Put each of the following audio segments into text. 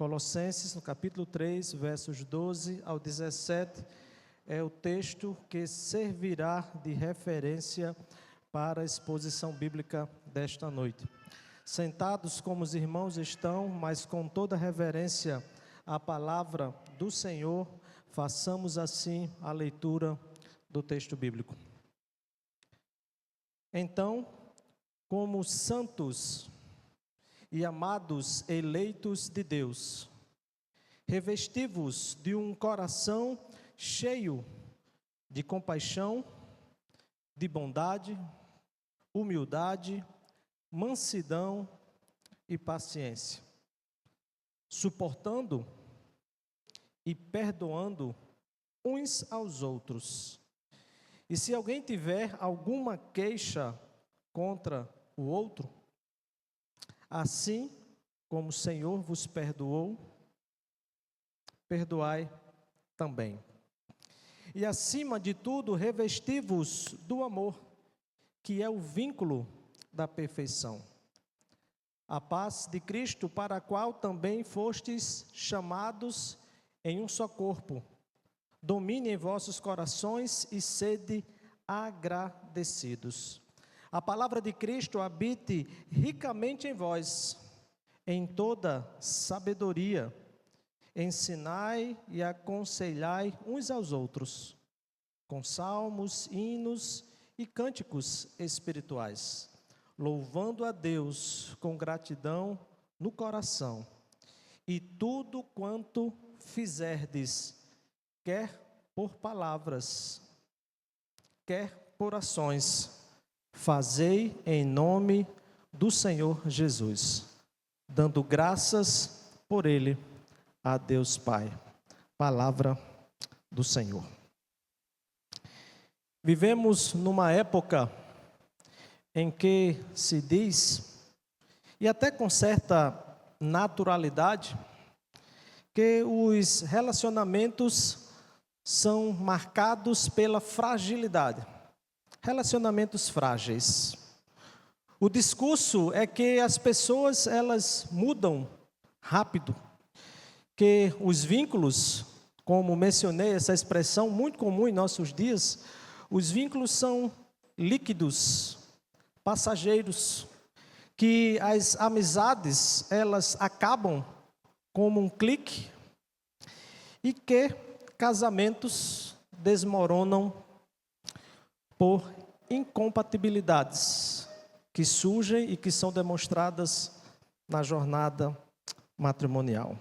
Colossenses, no capítulo 3, versos 12 ao 17, é o texto que servirá de referência para a exposição bíblica desta noite. Sentados como os irmãos estão, mas com toda reverência à palavra do Senhor, façamos assim a leitura do texto bíblico. Então, como santos e amados eleitos de Deus, revesti-vos de um coração cheio de compaixão, de bondade, humildade, mansidão e paciência, suportando e perdoando uns aos outros. E se alguém tiver alguma queixa contra o outro, assim como o Senhor vos perdoou, perdoai também. E acima de tudo, revesti-vos do amor, que é o vínculo da perfeição. A paz de Cristo, para a qual também fostes chamados em um só corpo, domine em vossos corações e sede agradecidos. A palavra de Cristo habite ricamente em vós, em toda sabedoria. Ensinai e aconselhai uns aos outros, com salmos, hinos e cânticos espirituais, louvando a Deus com gratidão no coração. E tudo quanto fizerdes, quer por palavras, quer por ações, fazei em nome do Senhor Jesus, dando graças por Ele a Deus Pai. Palavra do Senhor. Vivemos numa época em que se diz, e até com certa naturalidade, que os relacionamentos são marcados pela fragilidade. Relacionamentos frágeis. O discurso é que as pessoas, elas mudam rápido, que os vínculos, como mencionei, essa expressão muito comum em nossos dias, os vínculos são líquidos, passageiros, que as amizades, elas acabam como um clique e que casamentos desmoronam por incompatibilidades que surgem e que são demonstradas na jornada matrimonial.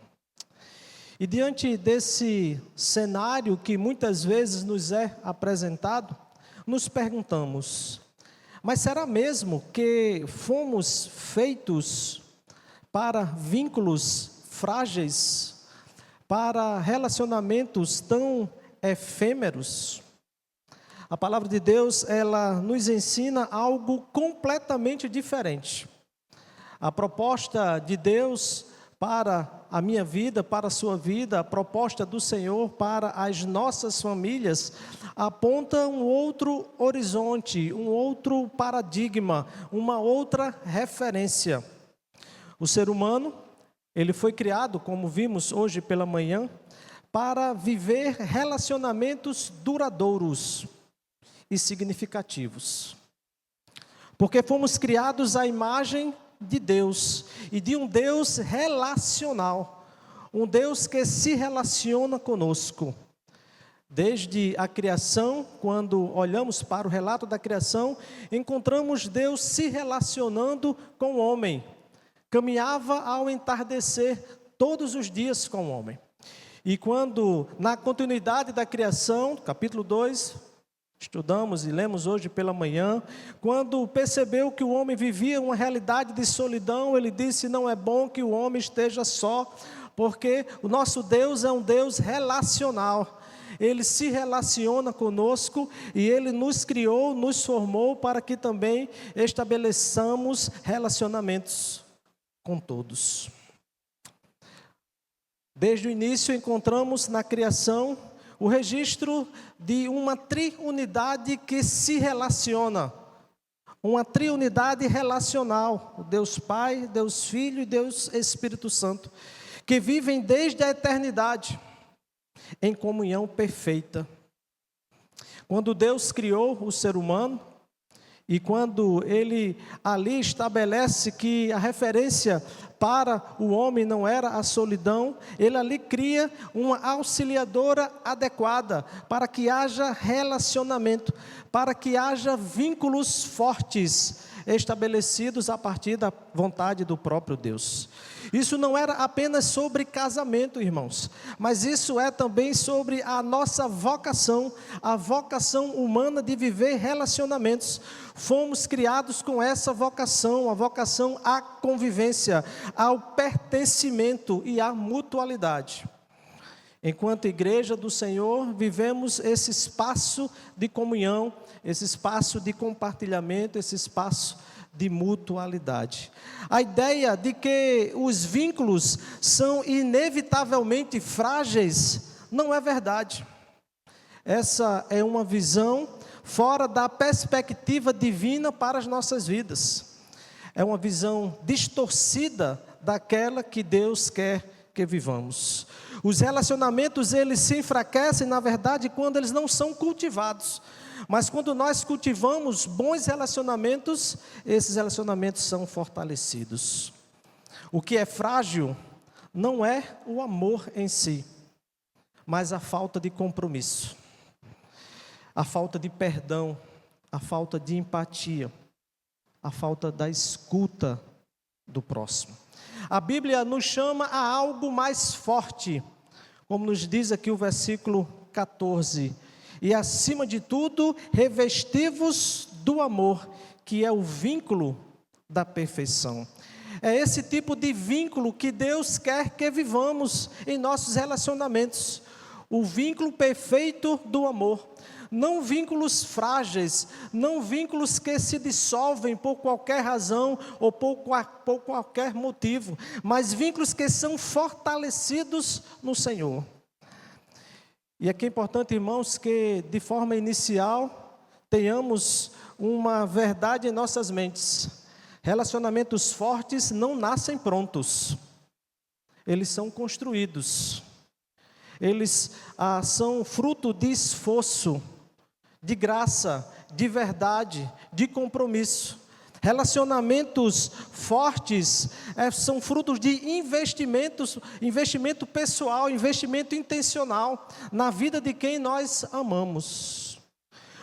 E diante desse cenário que muitas vezes nos é apresentado, nos perguntamos, mas será mesmo que fomos feitos para vínculos frágeis, para relacionamentos tão efêmeros? A palavra de Deus, ela nos ensina algo completamente diferente. A proposta de Deus para a minha vida, para a sua vida, a proposta do Senhor para as nossas famílias, aponta um outro horizonte, um outro paradigma, uma outra referência. O ser humano, ele foi criado, como vimos hoje pela manhã, para viver relacionamentos duradouros e significativos, porque fomos criados à imagem de Deus, e de um Deus relacional, um Deus que se relaciona conosco. Desde a criação, quando olhamos para o relato da criação, encontramos Deus se relacionando com o homem, caminhava ao entardecer todos os dias com o homem. E quando, na continuidade da criação, capítulo 2, estudamos e lemos hoje pela manhã, quando percebeu que o homem vivia uma realidade de solidão, ele disse, não é bom que o homem esteja só, porque o nosso Deus é um Deus relacional. Ele se relaciona conosco e Ele nos criou, nos formou para que também estabeleçamos relacionamentos com todos. Desde o início encontramos na criação o registro de uma triunidade que se relaciona, uma triunidade relacional, o Deus Pai, Deus Filho e Deus Espírito Santo, que vivem desde a eternidade em comunhão perfeita. Quando Deus criou o ser humano, e quando Ele ali estabelece que a referência para o homem não era a solidão, Ele ali cria uma auxiliadora adequada para que haja relacionamento, para que haja vínculos fortes estabelecidos a partir da vontade do próprio Deus. Isso não era apenas sobre casamento, irmãos, mas isso é também sobre a nossa vocação, a vocação humana de viver relacionamentos. Fomos criados com essa vocação, a vocação à convivência, ao pertencimento e à mutualidade. Enquanto igreja do Senhor, vivemos esse espaço de comunhão, esse espaço de compartilhamento, esse espaço de mutualidade. A ideia de que os vínculos são inevitavelmente frágeis não é verdade. Essa é uma visão fora da perspectiva divina para as nossas vidas. É uma visão distorcida daquela que Deus quer que vivamos. Os relacionamentos, eles se enfraquecem, na verdade, quando eles não são cultivados. Mas quando nós cultivamos bons relacionamentos, esses relacionamentos são fortalecidos. O que é frágil não é o amor em si, mas a falta de compromisso, a falta de perdão, a falta de empatia, a falta da escuta do próximo. A Bíblia nos chama a algo mais forte, como nos diz aqui o versículo 14. E acima de tudo, revesti-vos do amor, que é o vínculo da perfeição. É esse tipo de vínculo que Deus quer que vivamos em nossos relacionamentos. O vínculo perfeito do amor. Não vínculos frágeis, não vínculos que se dissolvem por qualquer razão ou por qualquer motivo, mas vínculos que são fortalecidos no Senhor. E aqui é importante, irmãos, que de forma inicial tenhamos uma verdade em nossas mentes. Relacionamentos fortes não nascem prontos, eles são construídos. Eles são fruto de esforço, de graça, de verdade, de compromisso. Relacionamentos fortes são frutos de investimento pessoal, investimento intencional na vida de quem nós amamos.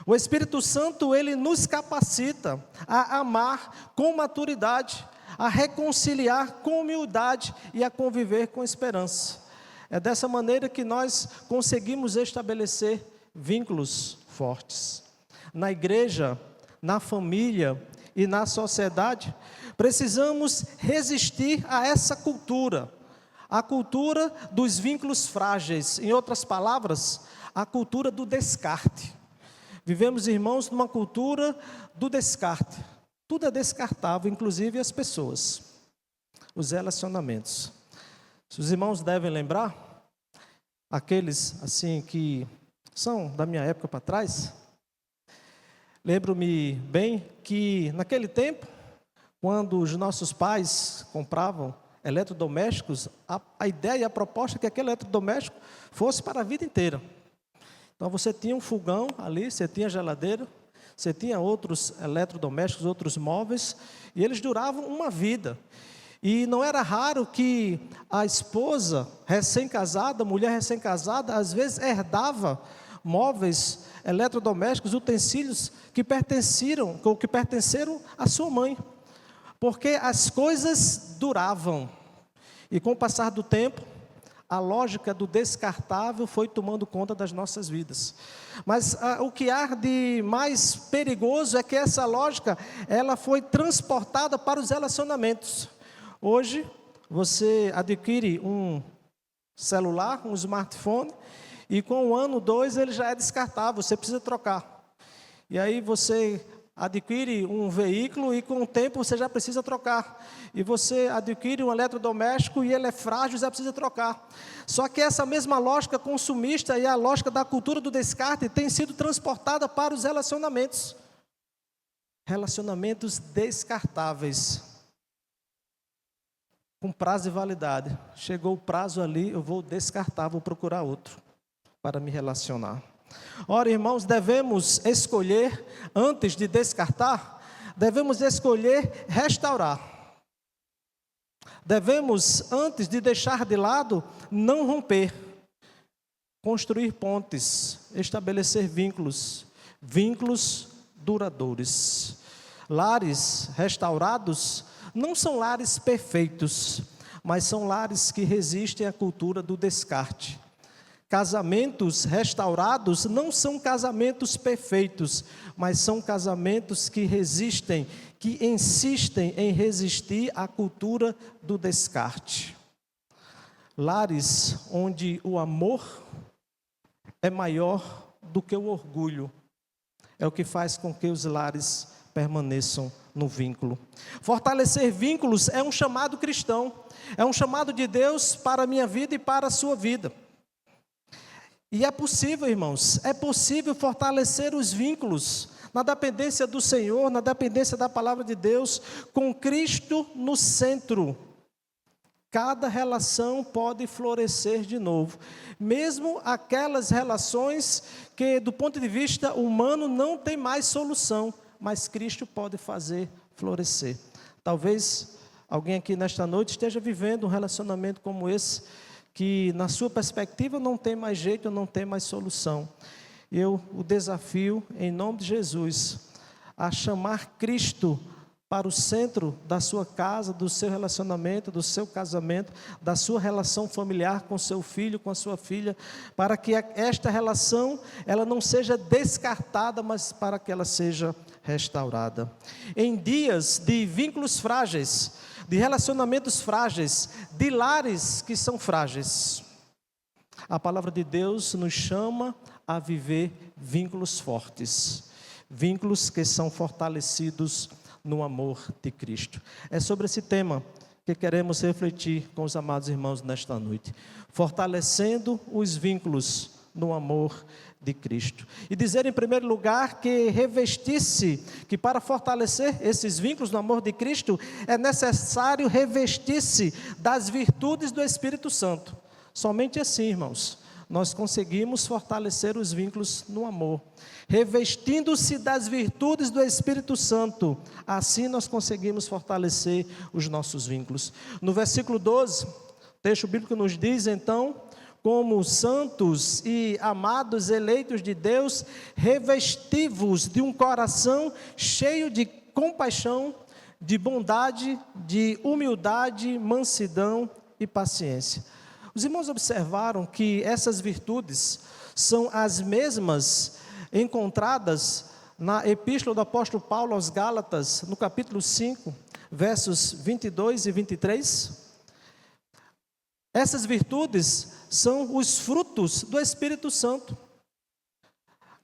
O Espírito Santo, ele nos capacita a amar com maturidade, a reconciliar com humildade e a conviver com esperança. É dessa maneira que nós conseguimos estabelecer vínculos fortes. Na igreja, na família e na sociedade, precisamos resistir a essa cultura, a cultura dos vínculos frágeis. Em outras palavras, a cultura do descarte. Vivemos, irmãos, numa cultura do descarte. Tudo é descartável, inclusive as pessoas, os relacionamentos. Se os irmãos devem lembrar, aqueles assim que são da minha época para trás, lembro-me bem que naquele tempo, quando os nossos pais compravam eletrodomésticos, a ideia e a proposta é que aquele eletrodoméstico fosse para a vida inteira. Então você tinha um fogão ali, você tinha geladeira, você tinha outros eletrodomésticos, outros móveis, e eles duravam uma vida. E não era raro que a esposa recém-casada, mulher recém-casada, às vezes herdava móveis, eletrodomésticos, utensílios que pertenceram à sua mãe, porque as coisas duravam. E com o passar do tempo, a lógica do descartável foi tomando conta das nossas vidas. Mas o que há de mais perigoso é que essa lógica, ela foi transportada para os relacionamentos. Hoje, você adquire um celular, um smartphone, e com 1 ano, 2, ele já é descartável, você precisa trocar. E aí você adquire um veículo e com o tempo você já precisa trocar. E você adquire um eletrodoméstico e ele é frágil, já precisa trocar. Só que essa mesma lógica consumista e a lógica da cultura do descarte tem sido transportada para os relacionamentos. Relacionamentos descartáveis. com prazo de validade. Chegou o prazo ali, eu vou descartar, vou procurar outro para me relacionar. Ora, irmãos, devemos escolher, antes de descartar, devemos escolher restaurar. Devemos, antes de deixar de lado, não romper. Construir pontes, estabelecer vínculos duradouros. Lares restaurados não são lares perfeitos, mas são lares que resistem à cultura do descarte. Casamentos restaurados não são casamentos perfeitos, mas são casamentos que resistem, que insistem em resistir à cultura do descarte. Lares onde o amor é maior do que o orgulho, é o que faz com que os lares permaneçam no vínculo. Fortalecer vínculos é um chamado cristão, é um chamado de Deus para a minha vida e para a sua vida. E é possível, irmãos, é possível fortalecer os vínculos na dependência do Senhor, na dependência da palavra de Deus, com Cristo no centro. Cada relação pode florescer de novo, mesmo aquelas relações que, do ponto de vista humano, não tem mais solução, mas Cristo pode fazer florescer. Talvez alguém aqui nesta noite esteja vivendo um relacionamento como esse, que na sua perspectiva não tem mais jeito, não tem mais solução. Eu o desafio, em nome de Jesus, a chamar Cristo para o centro da sua casa, do seu relacionamento, do seu casamento, da sua relação familiar com seu filho, com a sua filha, para que esta relação, ela não seja descartada, mas para que ela seja restaurada. Em dias de vínculos frágeis, de relacionamentos frágeis, de lares que são frágeis, a palavra de Deus nos chama a viver vínculos fortes, vínculos que são fortalecidos no amor de Cristo. É sobre esse tema que queremos refletir com os amados irmãos nesta noite, fortalecendo os vínculos no amor de Cristo. E dizer em primeiro lugar que para fortalecer esses vínculos no amor de Cristo, é necessário revestir-se das virtudes do Espírito Santo. Somente assim, irmãos, nós conseguimos fortalecer os vínculos no amor. Revestindo-se das virtudes do Espírito Santo, assim nós conseguimos fortalecer os nossos vínculos. No versículo 12, o texto bíblico nos diz, então, como santos e amados eleitos de Deus, revesti-vos de um coração cheio de compaixão, de bondade, de humildade, mansidão e paciência. Os irmãos observaram que essas virtudes são as mesmas encontradas na epístola do apóstolo Paulo aos Gálatas, no capítulo 5, versos 22 e 23. Essas virtudes são os frutos do Espírito Santo.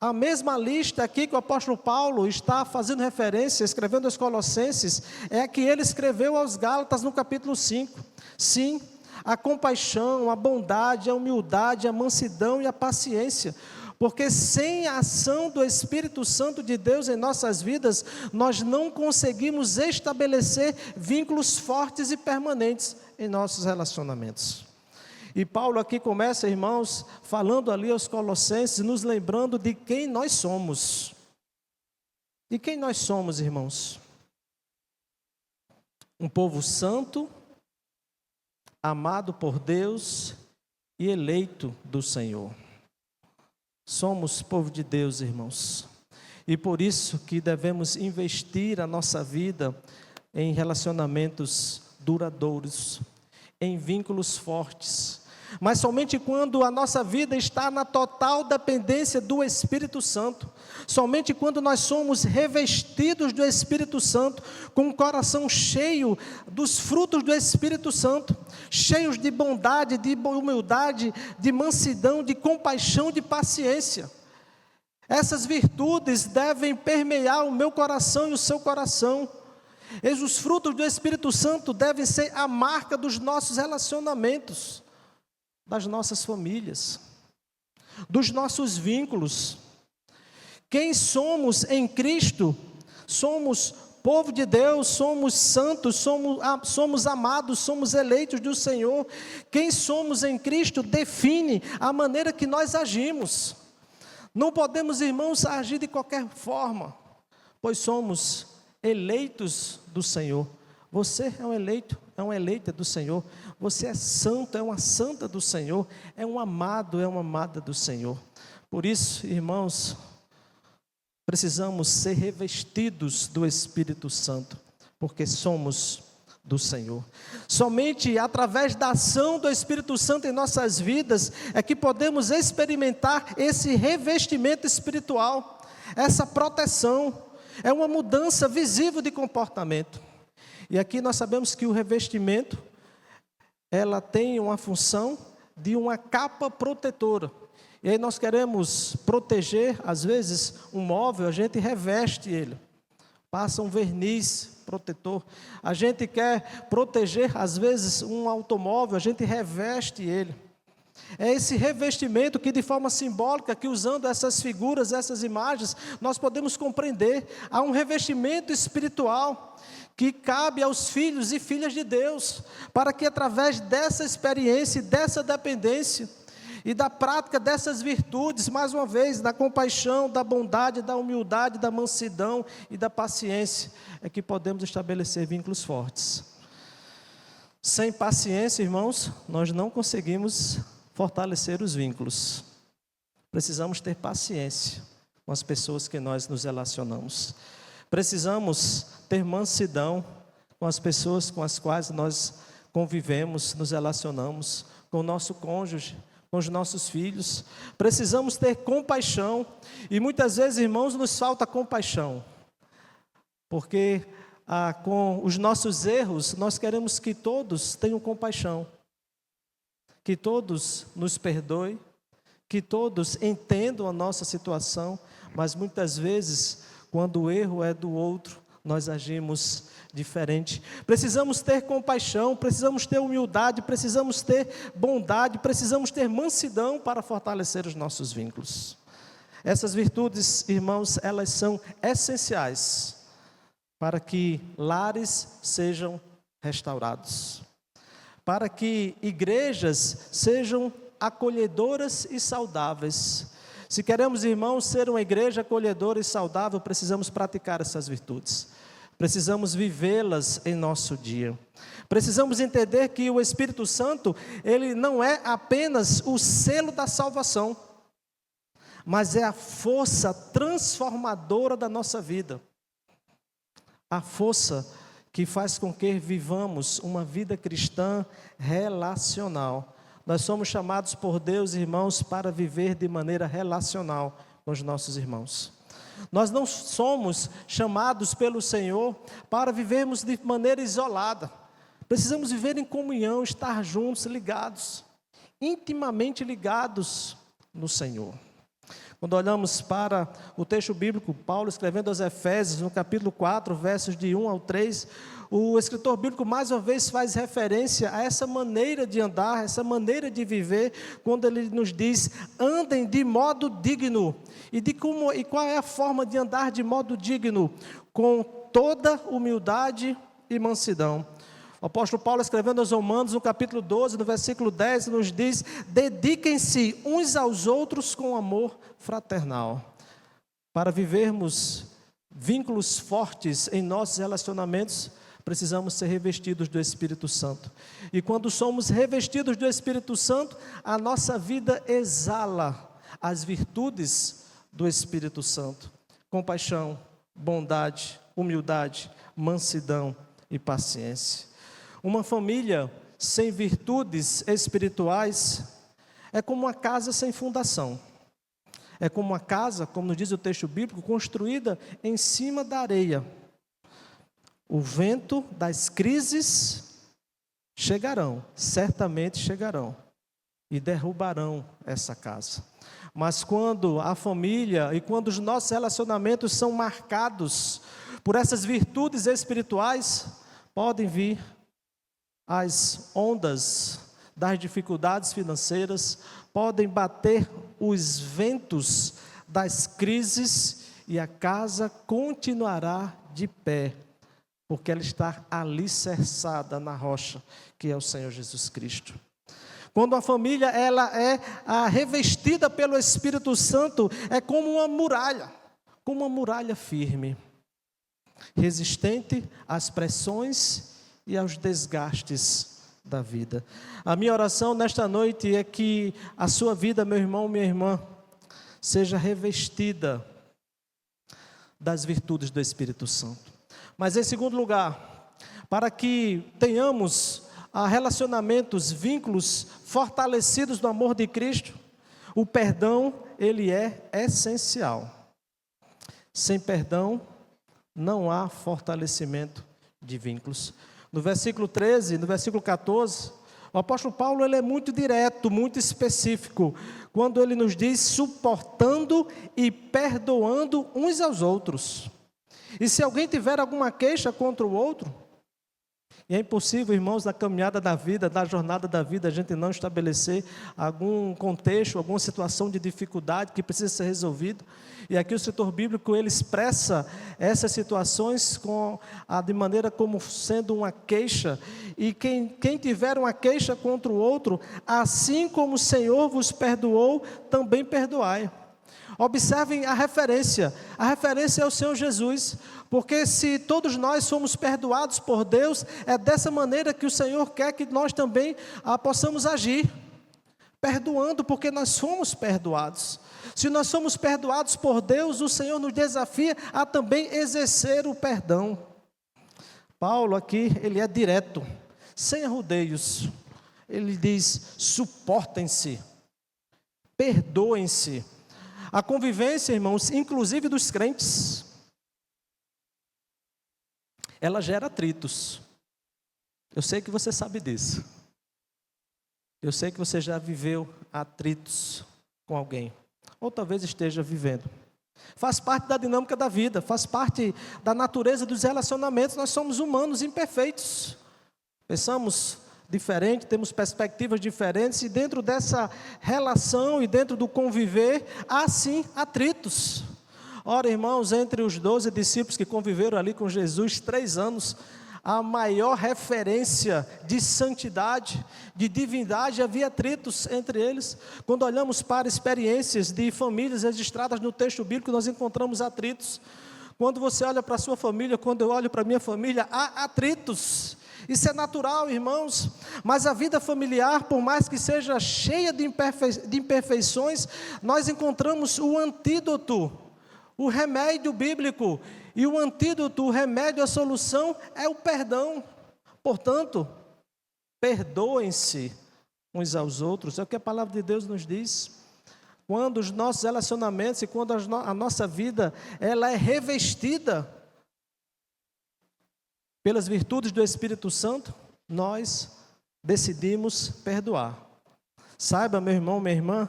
A mesma lista aqui que o apóstolo Paulo está fazendo referência, escrevendo aos Colossenses, é a que ele escreveu aos Gálatas no capítulo 5. Sim, a compaixão, a bondade, a humildade, a mansidão e a paciência. Porque sem a ação do Espírito Santo de Deus em nossas vidas, nós não conseguimos estabelecer vínculos fortes e permanentes em nossos relacionamentos. E Paulo aqui começa, irmãos, falando ali aos Colossenses, nos lembrando de quem nós somos. E quem nós somos, irmãos? Um povo santo, amado por Deus e eleito do Senhor. Somos povo de Deus, irmãos, e por isso que devemos investir a nossa vida em relacionamentos duradouros, em vínculos fortes, mas somente quando a nossa vida está na total dependência do Espírito Santo, somente quando nós somos revestidos do Espírito Santo, com o coração cheio dos frutos do Espírito Santo, cheios de bondade, de humildade, de mansidão, de compaixão, de paciência. Essas virtudes devem permear o meu coração e o seu coração. Os frutos do Espírito Santo devem ser a marca dos nossos relacionamentos, das nossas famílias, dos nossos vínculos. Quem somos em Cristo, somos povo de Deus, somos santos, somos amados, somos eleitos do Senhor. Quem somos em Cristo define a maneira que nós agimos. Não podemos, irmãos, agir de qualquer forma, pois somos eleitos do Senhor. Você é um eleito, é uma eleita do Senhor. Você é santo, é uma santa do Senhor. É um amado, é uma amada do Senhor. Por isso, irmãos, precisamos ser revestidos do Espírito Santo, porque somos do Senhor. Somente através da ação do Espírito Santo em nossas vidas é que podemos experimentar esse revestimento espiritual, essa proteção. É uma mudança visível de comportamento. E aqui nós sabemos que o revestimento, ela tem uma função de uma capa protetora. E aí nós queremos proteger, às vezes, um móvel, a gente reveste ele, passa um verniz protetor. A gente quer proteger, às vezes, um automóvel, a gente reveste ele. É esse revestimento que, de forma simbólica, que usando essas figuras, essas imagens, nós podemos compreender. Há um revestimento espiritual que cabe aos filhos e filhas de Deus, para que através dessa experiência, dessa dependência e da prática dessas virtudes, mais uma vez, da compaixão, da bondade, da humildade, da mansidão e da paciência, é que podemos estabelecer vínculos fortes. Sem paciência, irmãos, nós não conseguimos fortalecer os vínculos. Precisamos ter paciência com as pessoas que nós nos relacionamos. Precisamos ter mansidão com as pessoas com as quais nós convivemos, nos relacionamos, com o nosso cônjuge, com os nossos filhos. Precisamos ter compaixão, e muitas vezes, irmãos, nos falta compaixão, porque com os nossos erros, nós queremos que todos tenham compaixão, que todos nos perdoem, que todos entendam a nossa situação, mas muitas vezes, quando o erro é do outro, nós agimos diferente. Precisamos ter compaixão, precisamos ter humildade, precisamos ter bondade, precisamos ter mansidão para fortalecer os nossos vínculos. Essas virtudes, irmãos, elas são essenciais para que lares sejam restaurados, para que igrejas sejam acolhedoras e saudáveis. Se queremos, irmãos, ser uma igreja acolhedora e saudável, precisamos praticar essas virtudes. Precisamos vivê-las em nosso dia. Precisamos entender que o Espírito Santo, ele não é apenas o selo da salvação, mas é a força transformadora da nossa vida. A força que faz com que vivamos uma vida cristã relacional. Nós somos chamados por Deus, irmãos, para viver de maneira relacional com os nossos irmãos. Nós não somos chamados pelo Senhor para vivermos de maneira isolada. Precisamos viver em comunhão, estar juntos, ligados, intimamente ligados no Senhor. Quando olhamos para o texto bíblico, Paulo escrevendo aos Efésios, no capítulo 4, versos de 1 ao 3, o escritor bíblico mais uma vez faz referência a essa maneira de andar, essa maneira de viver, quando ele nos diz: andem de modo digno. E qual é a forma de andar de modo digno? Com toda humildade e mansidão. O apóstolo Paulo, escrevendo aos Romanos, no capítulo 12, no versículo 10, nos diz: dediquem-se uns aos outros com amor fraternal. Para vivermos vínculos fortes em nossos relacionamentos, precisamos ser revestidos do Espírito Santo. E quando somos revestidos do Espírito Santo, a nossa vida exala as virtudes do Espírito Santo: compaixão, bondade, humildade, mansidão e paciência. Uma família sem virtudes espirituais é como uma casa sem fundação. É como uma casa, como nos diz o texto bíblico, construída em cima da areia. O vento das crises chegarão, certamente chegarão, e derrubarão essa casa. Mas quando a família e quando os nossos relacionamentos são marcados por essas virtudes espirituais, podem vir as ondas das dificuldades financeiras, podem bater os ventos das crises e a casa continuará de pé, porque ela está alicerçada na rocha, que é o Senhor Jesus Cristo. Quando a família ela é revestida pelo Espírito Santo, é como uma muralha firme, resistente às pressões e aos desgastes da vida. A minha oração nesta noite é que a sua vida, meu irmão, minha irmã, seja revestida das virtudes do Espírito Santo. Mas em segundo lugar, para que tenhamos relacionamentos, vínculos fortalecidos no amor de Cristo, o perdão, ele é essencial. Sem perdão, não há fortalecimento de vínculos. No versículo 13, no versículo 14, o apóstolo Paulo ele é muito direto, muito específico, quando ele nos diz suportando e perdoando uns aos outros. E se alguém tiver alguma queixa contra o outro, e é impossível, irmãos, na caminhada da vida, na jornada da vida, a gente não estabelecer algum contexto, alguma situação de dificuldade que precisa ser resolvido. E aqui o escritor bíblico, ele expressa essas situações de maneira como sendo uma queixa. E quem tiver uma queixa contra o outro, assim como o Senhor vos perdoou, também perdoai. Observem a referência é o Senhor Jesus, porque se todos nós somos perdoados por Deus, é dessa maneira que o Senhor quer que nós também possamos agir, perdoando, porque nós somos perdoados. Se nós somos perdoados por Deus, o Senhor nos desafia a também exercer o perdão. Paulo aqui, ele é direto, sem arrudeios, ele diz, suportem-se, perdoem-se. A convivência, irmãos, inclusive dos crentes, ela gera atritos. Eu sei que você sabe disso. Eu sei que você já viveu atritos com alguém, ou talvez esteja vivendo. Faz parte da dinâmica da vida, faz parte da natureza dos relacionamentos. Nós somos humanos imperfeitos. Pensamos diferente, temos perspectivas diferentes, e dentro dessa relação e dentro do conviver, há sim atritos. Ora, irmãos, entre os 12 discípulos que conviveram ali com Jesus 3 anos, a maior referência de santidade, de divindade, havia atritos entre eles. Quando olhamos para experiências de famílias registradas no texto bíblico, nós encontramos atritos. Quando você olha para a sua família, quando eu olho para a minha família, há atritos. Isso é natural, irmãos, mas a vida familiar, por mais que seja cheia de imperfeições, nós encontramos o antídoto, o remédio bíblico, e o antídoto, o remédio, a solução é o perdão. Portanto, perdoem-se uns aos outros, é o que a palavra de Deus nos diz. Quando os nossos relacionamentos e quando a nossa vida, ela é revestida pelas virtudes do Espírito Santo, nós decidimos perdoar. Saiba, meu irmão, minha irmã,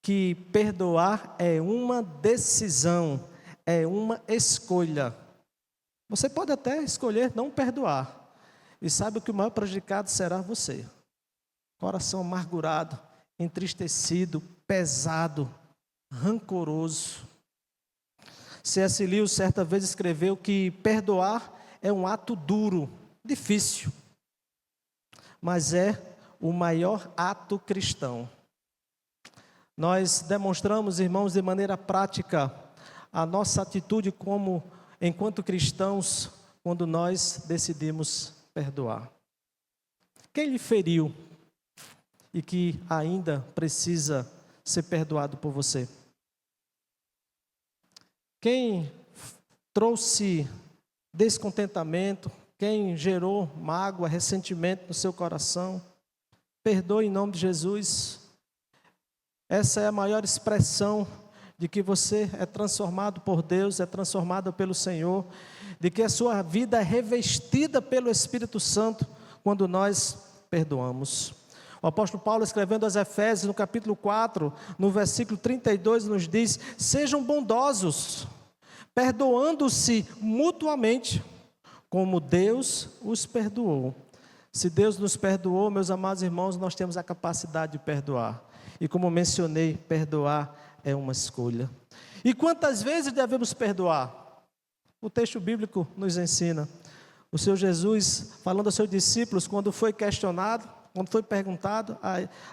que perdoar é uma decisão, é uma escolha. Você pode até escolher não perdoar, e sabe que o maior prejudicado será você. Coração amargurado, entristecido, pesado, rancoroso. C.S. Lewis certa vez escreveu que perdoar é um ato duro, difícil, mas é o maior ato cristão. Nós demonstramos, irmãos, de maneira prática, a nossa atitude enquanto cristãos, quando nós decidimos perdoar. Quem lhe feriu e que ainda precisa ser perdoado por você? Quem trouxe descontentamento, quem gerou mágoa, ressentimento no seu coração, perdoe em nome de Jesus. Essa é a maior expressão de que você é transformado por Deus, é transformado pelo Senhor, de que a sua vida é revestida pelo Espírito Santo quando nós perdoamos. O apóstolo Paulo, escrevendo aos Efésios, no capítulo 4, no versículo 32, nos diz: sejam bondosos, perdoando-se mutuamente, como Deus os perdoou. Se Deus nos perdoou, meus amados irmãos, nós temos a capacidade de perdoar. E como mencionei, perdoar é uma escolha. E quantas vezes devemos perdoar? O texto bíblico nos ensina. O Senhor Jesus, falando aos seus discípulos, quando foi questionado, quando foi perguntado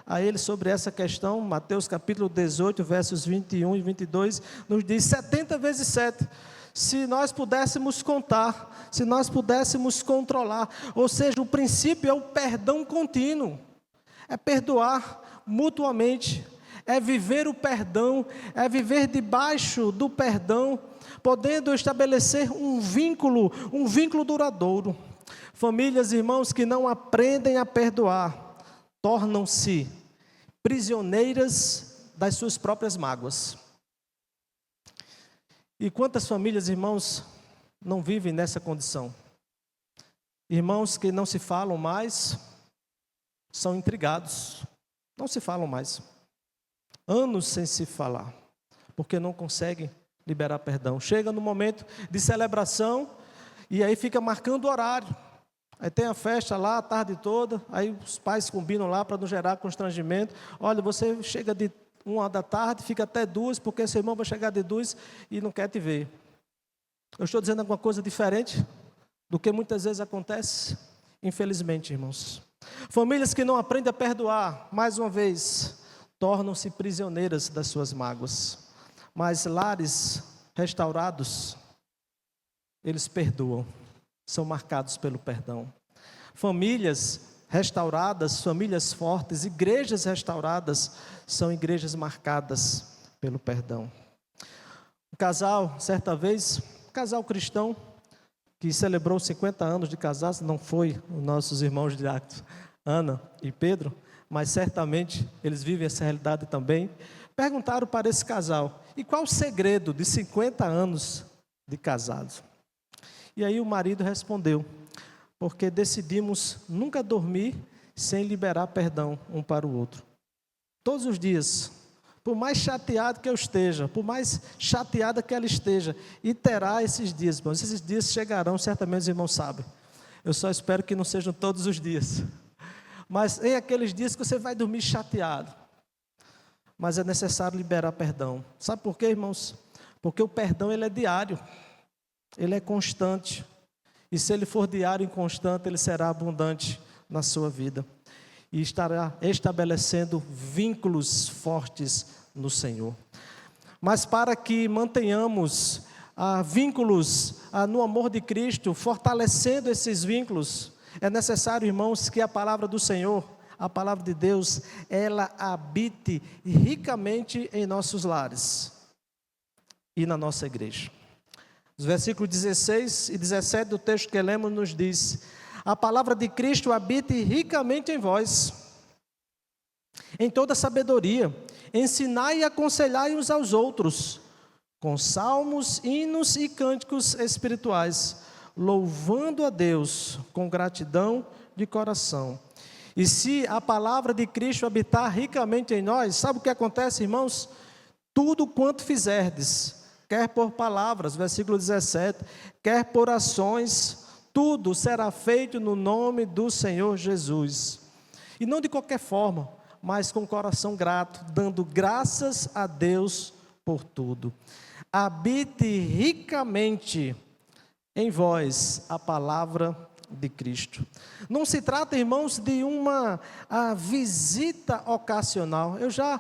a ele sobre essa questão, Mateus capítulo 18, versos 21 e 22, nos diz 70 vezes 7. Se nós pudéssemos contar, se nós pudéssemos controlar, ou seja, o princípio é o perdão contínuo, é perdoar mutuamente, é viver o perdão, é viver debaixo do perdão, podendo estabelecer um vínculo duradouro. Famílias, irmãos, que não aprendem a perdoar, tornam-se prisioneiras das suas próprias mágoas. E quantas famílias, irmãos, não vivem nessa condição? Irmãos que não se falam mais, são intrigados, não se falam mais. Anos sem se falar, porque não conseguem liberar perdão. Chega no momento de celebração e aí fica marcando o horário. Aí tem a festa lá a tarde toda, aí os pais combinam lá para não gerar constrangimento. Olha, você chega de 1 da tarde, fica até 2, porque seu irmão vai chegar de 2 e não quer te ver. Eu estou dizendo alguma coisa diferente do que muitas vezes acontece? Infelizmente, irmãos. Famílias que não aprendem a perdoar, mais uma vez, tornam-se prisioneiras das suas mágoas. Mas lares restaurados, eles perdoam, são marcados pelo perdão. Famílias restauradas, famílias fortes, igrejas restauradas, são igrejas marcadas pelo perdão. Um casal, certa vez, um casal cristão, que celebrou 50 anos de casados, não foi os nossos irmãos de Actos, Ana e Pedro, mas certamente eles vivem essa realidade também. Perguntaram para esse casal, e qual o segredo de 50 anos de casados? E aí o marido respondeu, porque decidimos nunca dormir sem liberar perdão um para o outro. Todos os dias, por mais chateado que eu esteja, por mais chateada que ela esteja, e terá esses dias, irmãos, esses dias chegarão, certamente os irmãos sabem. Eu só espero que não sejam todos os dias. Mas em aqueles dias que você vai dormir chateado, mas é necessário liberar perdão. Sabe por quê, irmãos? Porque o perdão ele é diário, ele é constante. E se ele for diário e constante, ele será abundante na sua vida. E estará estabelecendo vínculos fortes no Senhor. Mas para que mantenhamos vínculos no amor de Cristo, fortalecendo esses vínculos, é necessário, irmãos, que a palavra do Senhor, a palavra de Deus, ela habite ricamente em nossos lares e na nossa igreja. Os versículos 16 e 17 do texto que lemos nos diz: a palavra de Cristo habite ricamente em vós, em toda sabedoria, ensinai e aconselhai uns aos outros, com salmos, hinos e cânticos espirituais, louvando a Deus com gratidão de coração. E se a palavra de Cristo habitar ricamente em nós, sabe o que acontece, irmãos? Tudo quanto fizerdes, quer por palavras, versículo 17, quer por ações, tudo será feito no nome do Senhor Jesus. E não de qualquer forma, mas com coração grato, dando graças a Deus por tudo. Habite ricamente em vós a palavra de Cristo. Não se trata, irmãos, de uma visita ocasional. Eu já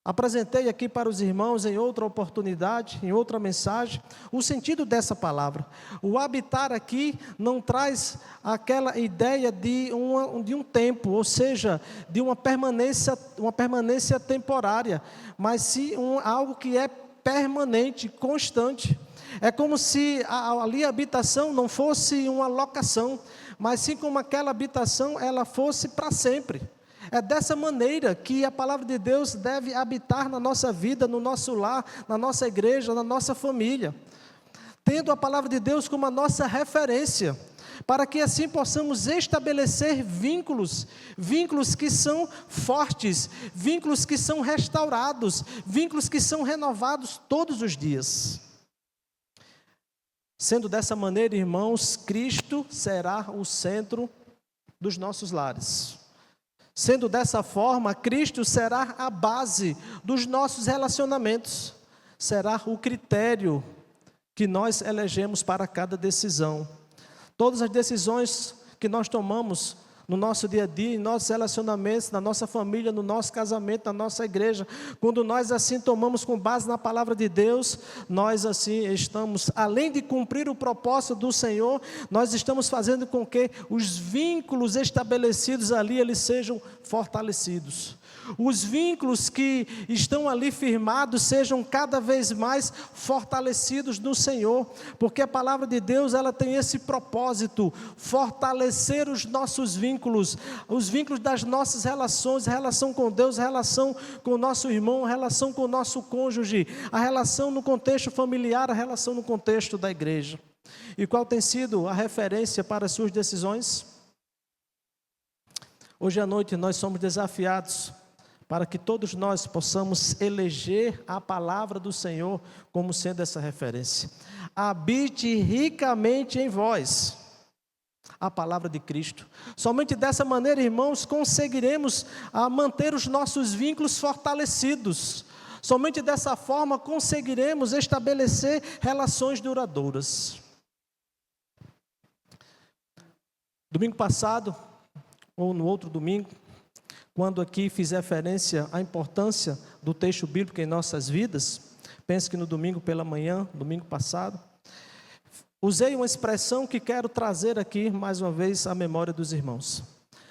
apresentei aqui para os irmãos em outra oportunidade, em outra mensagem, o sentido dessa palavra. O habitar aqui não traz aquela ideia de um tempo, ou seja, de uma permanência temporária, mas sim algo que é permanente, constante. É como se ali a habitação não fosse uma locação, mas sim como aquela habitação ela fosse para sempre. É dessa maneira que a palavra de Deus deve habitar na nossa vida, no nosso lar, na nossa igreja, na nossa família. Tendo a palavra de Deus como a nossa referência, para que assim possamos estabelecer vínculos que são fortes, vínculos que são restaurados, vínculos que são renovados todos os dias. Sendo dessa maneira, irmãos, Cristo será o centro dos nossos lares. Sendo dessa forma, Cristo será a base dos nossos relacionamentos, será o critério que nós elegemos para cada decisão. Todas as decisões que nós tomamos no nosso dia a dia, em nossos relacionamentos, na nossa família, no nosso casamento, na nossa igreja, quando nós assim tomamos com base na palavra de Deus, nós assim estamos, além de cumprir o propósito do Senhor, nós estamos fazendo com que os vínculos estabelecidos ali, eles sejam fortalecidos. Os vínculos que estão ali firmados sejam cada vez mais fortalecidos no Senhor, porque a palavra de Deus, ela tem esse propósito, fortalecer os nossos vínculos, os vínculos das nossas relações, a relação com Deus, a relação com o nosso irmão, a relação com o nosso cônjuge, a relação no contexto familiar, a relação no contexto da igreja. E qual tem sido a referência para as suas decisões? Hoje à noite nós somos desafiados para que todos nós possamos eleger a palavra do Senhor como sendo essa referência. Habite ricamente em vós a palavra de Cristo. Somente dessa maneira, irmãos, conseguiremos manter os nossos vínculos fortalecidos. Somente dessa forma conseguiremos estabelecer relações duradouras. Domingo passado, ou no outro domingo, quando aqui fiz referência à importância do texto bíblico em nossas vidas, penso que no domingo pela manhã, domingo passado, usei uma expressão que quero trazer aqui mais uma vez à memória dos irmãos.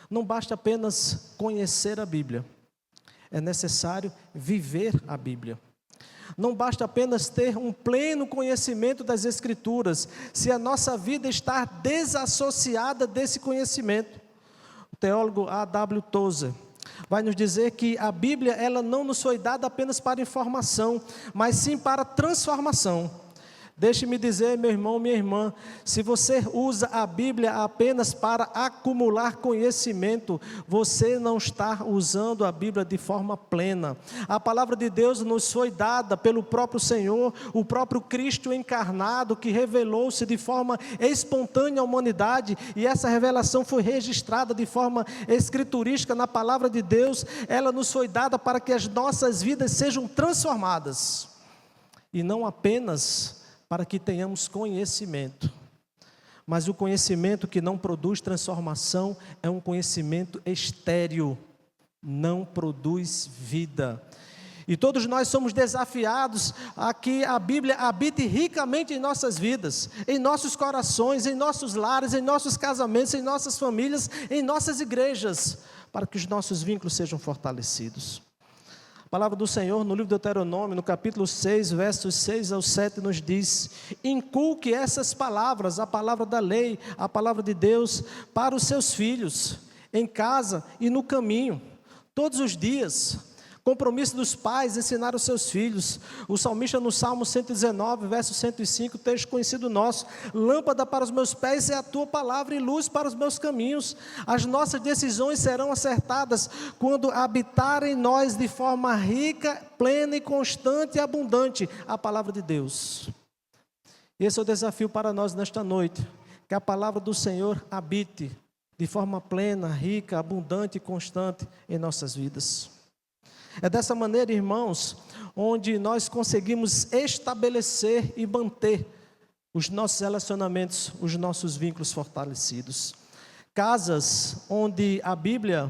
Não basta apenas conhecer a Bíblia, é necessário viver a Bíblia. Não basta apenas ter um pleno conhecimento das Escrituras, se a nossa vida está desassociada desse conhecimento. O teólogo A.W. Tozer vai nos dizer que a Bíblia, ela não nos foi dada apenas para informação, mas sim para transformação. Deixe-me dizer, meu irmão, minha irmã, se você usa a Bíblia apenas para acumular conhecimento, você não está usando a Bíblia de forma plena. A palavra de Deus nos foi dada pelo próprio Senhor, o próprio Cristo encarnado, que revelou-se de forma espontânea à humanidade, e essa revelação foi registrada de forma escriturística na palavra de Deus. Ela nos foi dada para que as nossas vidas sejam transformadas, e não apenas para que tenhamos conhecimento. Mas o conhecimento que não produz transformação é um conhecimento estéril, não produz vida. E todos nós somos desafiados a que a Bíblia habite ricamente em nossas vidas, em nossos corações, em nossos lares, em nossos casamentos, em nossas famílias, em nossas igrejas, para que os nossos vínculos sejam fortalecidos. A palavra do Senhor no livro de Deuteronômio, no capítulo 6, versos 6 ao 7, nos diz: inculque essas palavras, a palavra da lei, a palavra de Deus, para os seus filhos, em casa e no caminho, todos os dias. Compromisso dos pais, ensinar os seus filhos. O salmista no Salmo 119, verso 105, texto conhecido nosso: lâmpada para os meus pés é a tua palavra e luz para os meus caminhos. As nossas decisões serão acertadas quando habitar em nós de forma rica, plena e constante e abundante a palavra de Deus. Esse é o desafio para nós nesta noite, que a palavra do Senhor habite de forma plena, rica, abundante e constante em nossas vidas. É dessa maneira, irmãos, onde nós conseguimos estabelecer e manter os nossos relacionamentos, os nossos vínculos fortalecidos. Casas onde a Bíblia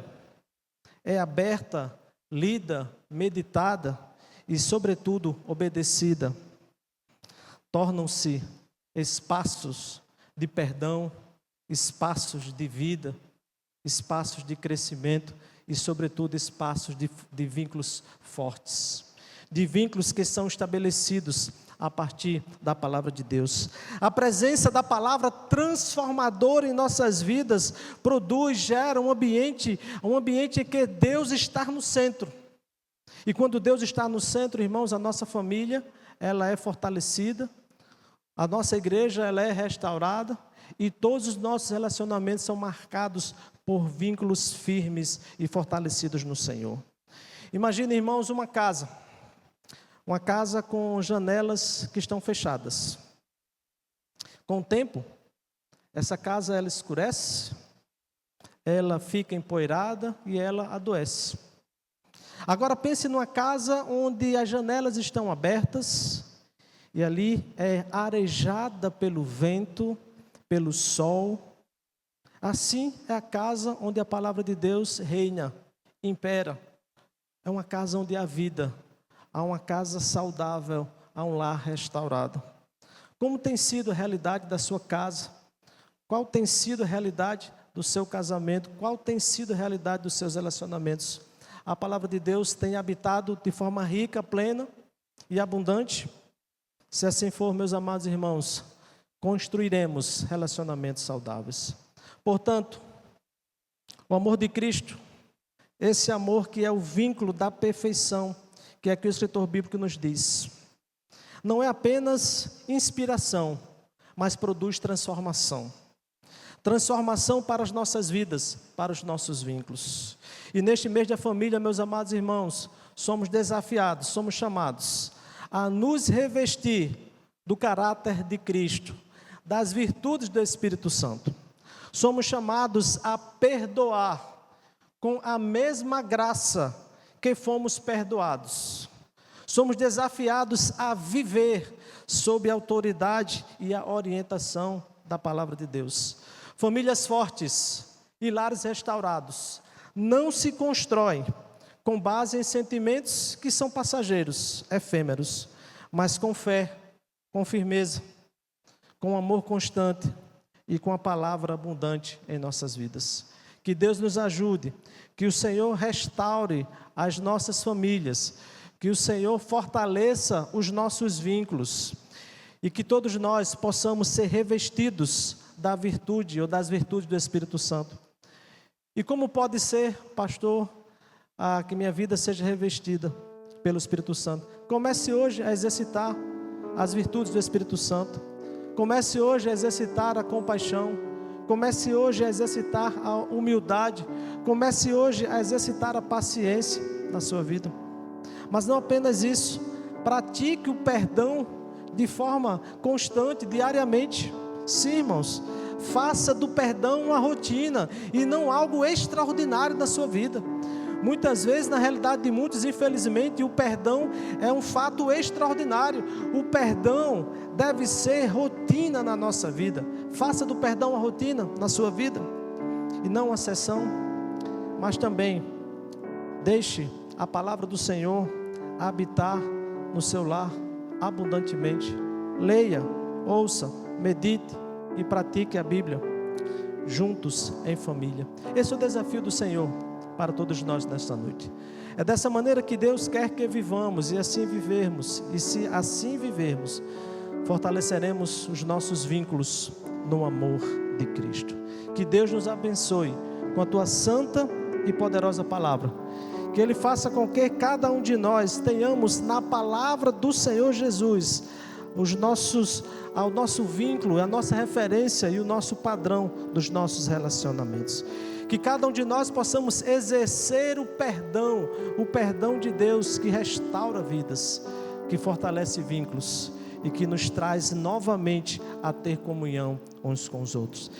é aberta, lida, meditada e, sobretudo, obedecida, tornam-se espaços de perdão, espaços de vida, espaços de crescimento e, sobretudo, espaços de vínculos fortes, de vínculos que são estabelecidos a partir da palavra de Deus. A presença da palavra transformadora em nossas vidas gera um ambiente em que Deus está no centro. E quando Deus está no centro, irmãos, a nossa família, ela é fortalecida, a nossa igreja, ela é restaurada, e todos os nossos relacionamentos são marcados por vínculos firmes e fortalecidos no Senhor. Imagine, irmãos, uma casa com janelas que estão fechadas. Com o tempo, essa casa ela escurece, ela fica empoeirada e ela adoece. Agora pense numa casa onde as janelas estão abertas e ali é arejada pelo vento, pelo sol. Assim é a casa onde a palavra de Deus reina, impera. É uma casa onde há vida, há uma casa saudável, há um lar restaurado. Como tem sido a realidade da sua casa? Qual tem sido a realidade do seu casamento? Qual tem sido a realidade dos seus relacionamentos? A palavra de Deus tem habitado de forma rica, plena e abundante? Se assim for, meus amados irmãos, construiremos relacionamentos saudáveis. Portanto, o amor de Cristo, esse amor que é o vínculo da perfeição, que é que o escritor bíblico nos diz, não é apenas inspiração, mas produz transformação. Transformação para as nossas vidas, para os nossos vínculos. E neste mês da família, meus amados irmãos, somos desafiados, somos chamados a nos revestir do caráter de Cristo, das virtudes do Espírito Santo. Somos chamados a perdoar com a mesma graça que fomos perdoados. Somos desafiados a viver sob a autoridade e a orientação da palavra de Deus. Famílias fortes e lares restaurados não se constroem com base em sentimentos que são passageiros, efêmeros, mas com fé, com firmeza, com amor constante e com a palavra abundante em nossas vidas. Que Deus nos ajude, que o Senhor restaure as nossas famílias, que o Senhor fortaleça os nossos vínculos e que todos nós possamos ser revestidos da virtude ou das virtudes do Espírito Santo. E como pode ser, pastor, que minha vida seja revestida pelo Espírito Santo? Comece hoje a exercitar as virtudes do Espírito Santo. Comece hoje a exercitar a compaixão. Comece hoje a exercitar a humildade. Comece hoje a exercitar a paciência na sua vida. Mas não apenas isso, pratique o perdão de forma constante, diariamente. Sim, irmãos, faça do perdão uma rotina e não algo extraordinário na sua vida. Muitas vezes, na realidade de muitos, infelizmente, o perdão é um fato extraordinário. O perdão deve ser rotina na nossa vida. Faça do perdão uma rotina na sua vida e não uma exceção. Mas também deixe a palavra do Senhor habitar no seu lar abundantemente. Leia, ouça, medite e pratique a Bíblia juntos em família. Esse é o desafio do Senhor para todos nós nesta noite. É dessa maneira que Deus quer que vivamos e assim vivermos. E se assim vivermos, fortaleceremos os nossos vínculos no amor de Cristo. Que Deus nos abençoe com a tua santa e poderosa palavra. Que Ele faça com que cada um de nós tenhamos na palavra do Senhor Jesus ao nosso vínculo, a nossa referência e o nosso padrão dos nossos relacionamentos. Que cada um de nós possamos exercer o perdão de Deus que restaura vidas, que fortalece vínculos e que nos traz novamente a ter comunhão uns com os outros.